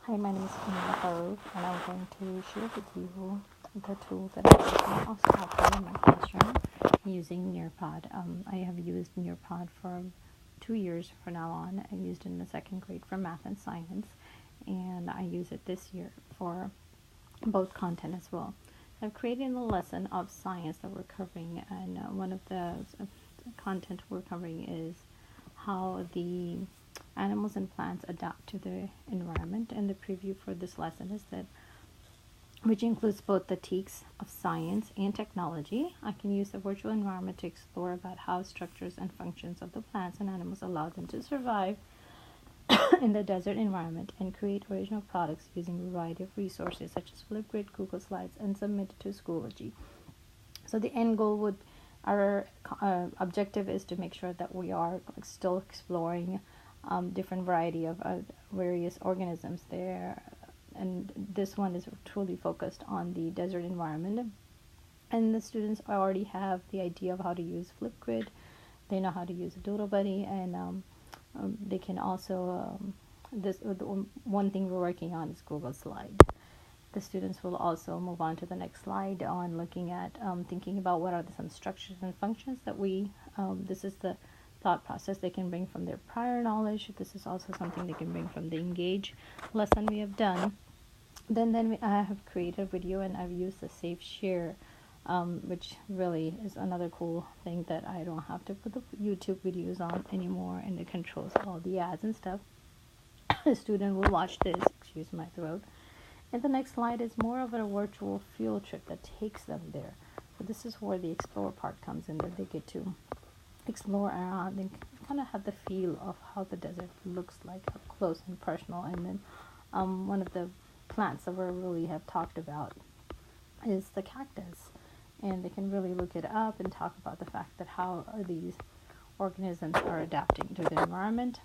Hi, my name is Camila Farouk, and I'm going to share with you the tool that I use also offer in my classroom using Nearpod. I have used Nearpod for 2 years from now on. I used it in the second grade for math and science, and I use it this year for both content as well. I've created a lesson of science that we're covering, and one of the content we're covering is how the animals and plants adapt to the environment. And the preview for this lesson is that, which includes both the techniques of science and technology. I can use the virtual environment to explore about how structures and functions of the plants and animals allow them to survive in the desert environment and create original products using a variety of resources such as Flipgrid, Google Slides, and submit it to Schoology. So the end goal would, our objective is to make sure that we are still exploring different variety of various organisms there, and this one is truly focused on the desert environment. And the students already have the idea of how to use Flipgrid. They know how to use Doodlebuddy, and they can also this one thing we're working on is Google Slide. The students will also move on to the next slide on looking at thinking about what are some structures and functions that we this is the thought process they can bring from their prior knowledge. This is also something they can bring from the Engage lesson we have done. Then I have created a video, and I've used the Safe Share, which really is another cool thing that I don't have to put the YouTube videos on anymore, and it controls all the ads and stuff. The student will watch this, excuse my throat. And the next slide is more of a virtual field trip that takes them there. So this is where the explore part comes in, that they get to explore around and kind of have the feel of how the desert looks like up close and personal. And then one of the plants that we really have talked about is the cactus, and they can really look it up and talk about the fact that how these organisms are adapting to the environment.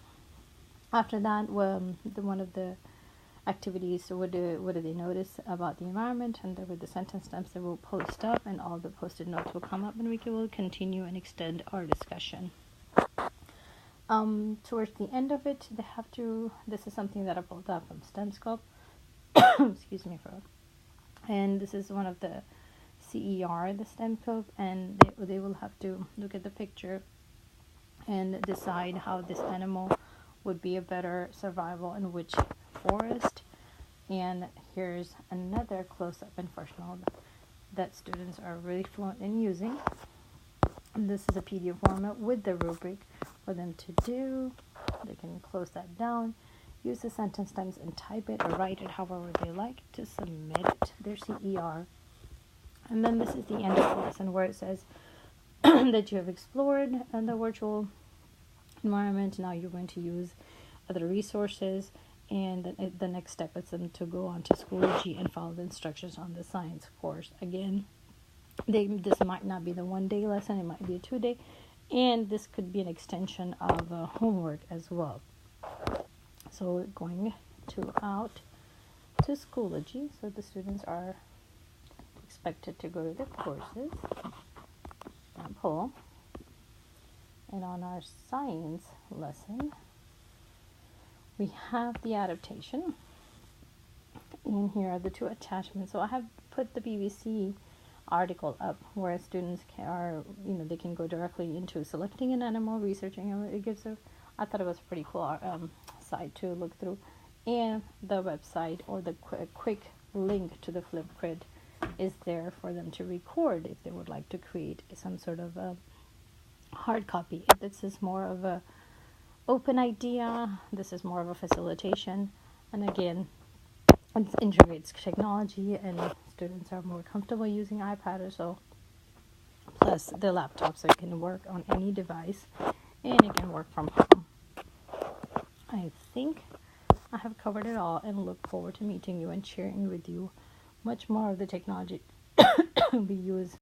After that, one of the activities, so what do they notice about the environment, and there were the sentence stamps that will post up, and all the posted notes will come up, and we will continue and extend our discussion. Towards the end of it, they have to, this is something that I pulled up from STEMscope, excuse me for, and this is one of the CER, the STEMscope, and they will have to look at the picture and decide how this animal would be a better survival in which forest. And here's another close-up and first note that students are really fluent in using. And this is a PDF format with the rubric for them to do. They can close that down, use the sentence stamps, and type it or write it however they like to submit their CER. And then this is the end of the lesson where it says that you have explored the virtual environment. Now you're going to use other resources, and the next step is them to go on to Schoology and follow the instructions on the science course. Again, this might not be the 1-day lesson, it might be a 2-day, and this could be an extension of homework as well. So we're going out to Schoology, so the students are expected to go to the courses and pull. And on our science lesson, we have the adaptation, and here are the two attachments. So I have put the BBC article up where students they can go directly into selecting an animal, researching it. It gives I thought it was a pretty cool site to look through, and the website or the quick link to the Flipgrid is there for them to record if they would like to create some sort of a hard copy. This is more of a open idea. This is more of a facilitation, and again, it integrates technology, and students are more comfortable using iPad or so, plus the laptop, so it can work on any device and it can work from home. I think I have covered it all, and look forward to meeting you and sharing with you much more of the technology we use